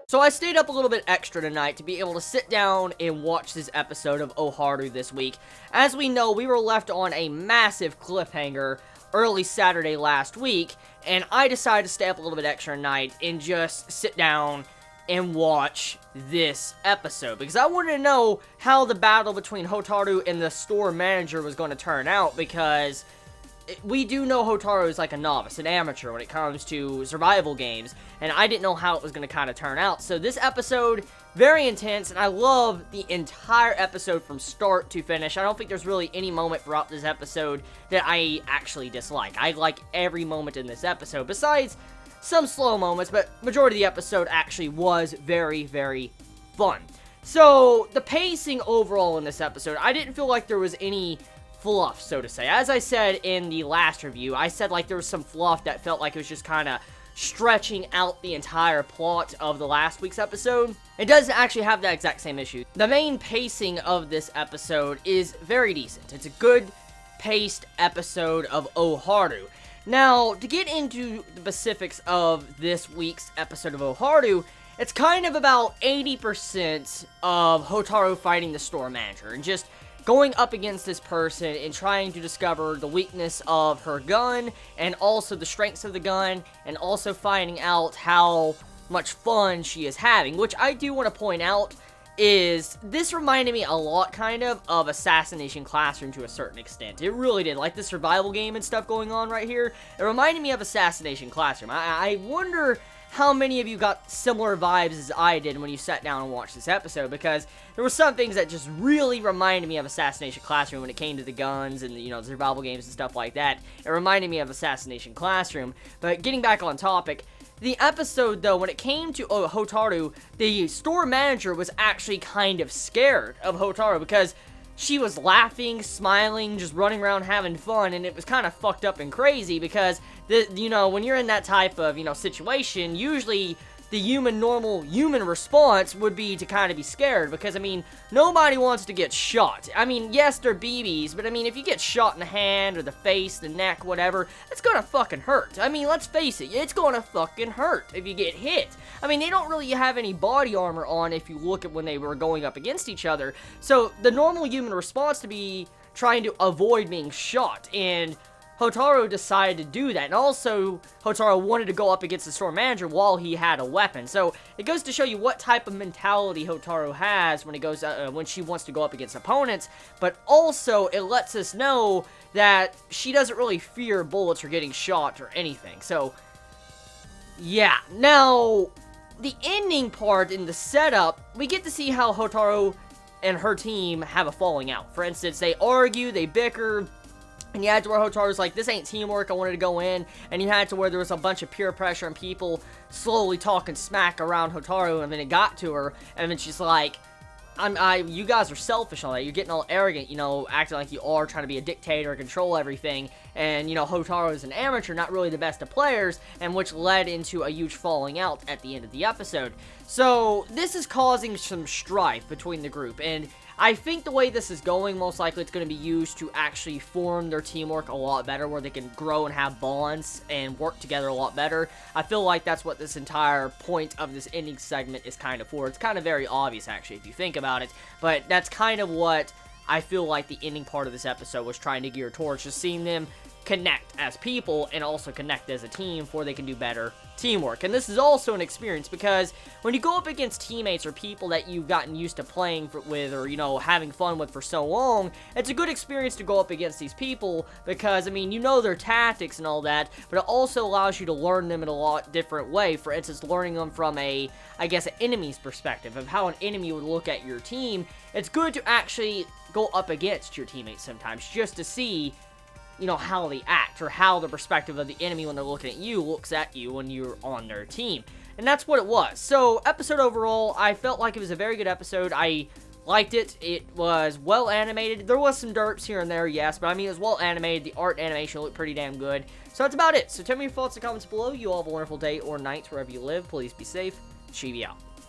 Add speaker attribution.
Speaker 1: So I stayed up a little bit extra tonight to be able to sit down and watch this episode of Aoharu this week. As we know, we were left on a massive cliffhanger early Saturday last week, and I decided to stay up a little bit extra tonight and just sit down and watch this episode, because I wanted to know how the battle between Hotaru and the store manager was going to turn out, because we do know Hotaru is like a novice, an amateur when it comes to survival games, and I didn't know how it was going to kind of turn out. So this episode, very intense, and I love the entire episode from start to finish. I don't think there's really any moment throughout this episode that I actually dislike. I like every moment in this episode, besides some slow moments, but majority of the episode actually was very, very fun. So the pacing overall in this episode, I didn't feel like there was any fluff, so to say. As I said in the last review, I said like there was some fluff that felt like it was just kind of stretching out the entire plot of the last week's episode. It does actually have that exact same issue. The main pacing of this episode is very decent. It's a good paced episode of Aoharu. Now, to get into the specifics of this week's episode of Aoharu, it's kind of about 80% of Hotaru fighting the store manager and just going up against this person and trying to discover the weakness of her gun and also the strengths of the gun, and also finding out how much fun she is having, which I do want to point out is this reminded me a lot kind of Assassination Classroom to a certain extent. It really did. Like the survival game and stuff going on right here, it reminded me of Assassination Classroom. I wonder how many of you got similar vibes as I did when you sat down and watched this episode, because there were some things that just really reminded me of Assassination Classroom when it came to the guns and, you know, the survival games and stuff like that. It reminded me of Assassination Classroom. But getting back on topic, the episode, though, when it came to Hotaru, the store manager was actually kind of scared of Hotaru, because she was laughing, smiling, just running around having fun, and it was kind of fucked up and crazy, because, you know, when you're in that type of, you know, situation, usually the normal human response would be to kind of be scared, because, I mean, nobody wants to get shot. I mean, yes, they're BBs, but, I mean, if you get shot in the hand, or the face, the neck, whatever, it's gonna fucking hurt. I mean, let's face it, it's gonna fucking hurt if you get hit. I mean, they don't really have any body armor on if you look at when they were going up against each other, so the normal human response to be trying to avoid being shot, and Hotaru decided to do that, and also Hotaru wanted to go up against the store manager while he had a weapon. So it goes to show you what type of mentality Hotaru has when it goes when she wants to go up against opponents, but also it lets us know that she doesn't really fear bullets or getting shot or anything. So yeah, now the ending part in the setup, we get to see how Hotaru and her team have a falling out. For instance, they argue, they bicker, and you had to where Hotaru's like, this ain't teamwork, I wanted to go in, and you had to where there was a bunch of peer pressure and people slowly talking smack around Hotaru, and then it got to her, and then she's like, you guys are selfish on that, you're getting all arrogant, you know, acting like you are trying to be a dictator, control everything, and, you know, Hotaru is an amateur, not really the best of players, and which led into a huge falling out at the end of the episode. So, this is causing some strife between the group, and I think the way this is going, most likely it's going to be used to actually form their teamwork a lot better, where they can grow and have bonds and work together a lot better. I feel like that's what this entire point of this ending segment is kind of for. It's kind of very obvious, actually, if you think about it, but that's kind of what I feel like the ending part of this episode was trying to gear towards, just seeing them connect as people and also connect as a team for they can do better teamwork. And this is also an experience, because when you go up against teammates or people that you've gotten used to playing with, or, you know, having fun with for so long, it's a good experience to go up against these people, because, I mean, you know their tactics and all that, but it also allows you to learn them in a lot different way. For instance, learning them from an enemy's perspective of how an enemy would look at your team. It's good to actually go up against your teammates sometimes, just to see, you know, how they act, or how the perspective of the enemy when they're looking at you looks at you when you're on their team. And that's what it was. So, episode overall, I felt like it was a very good episode. I liked it. It was well animated. There was some derps here and there, yes, but I mean, it was well animated. The art and animation looked pretty damn good. So that's about it. So tell me your thoughts in the comments below. You all have a wonderful day or night wherever you live. Please be safe. Chibi out.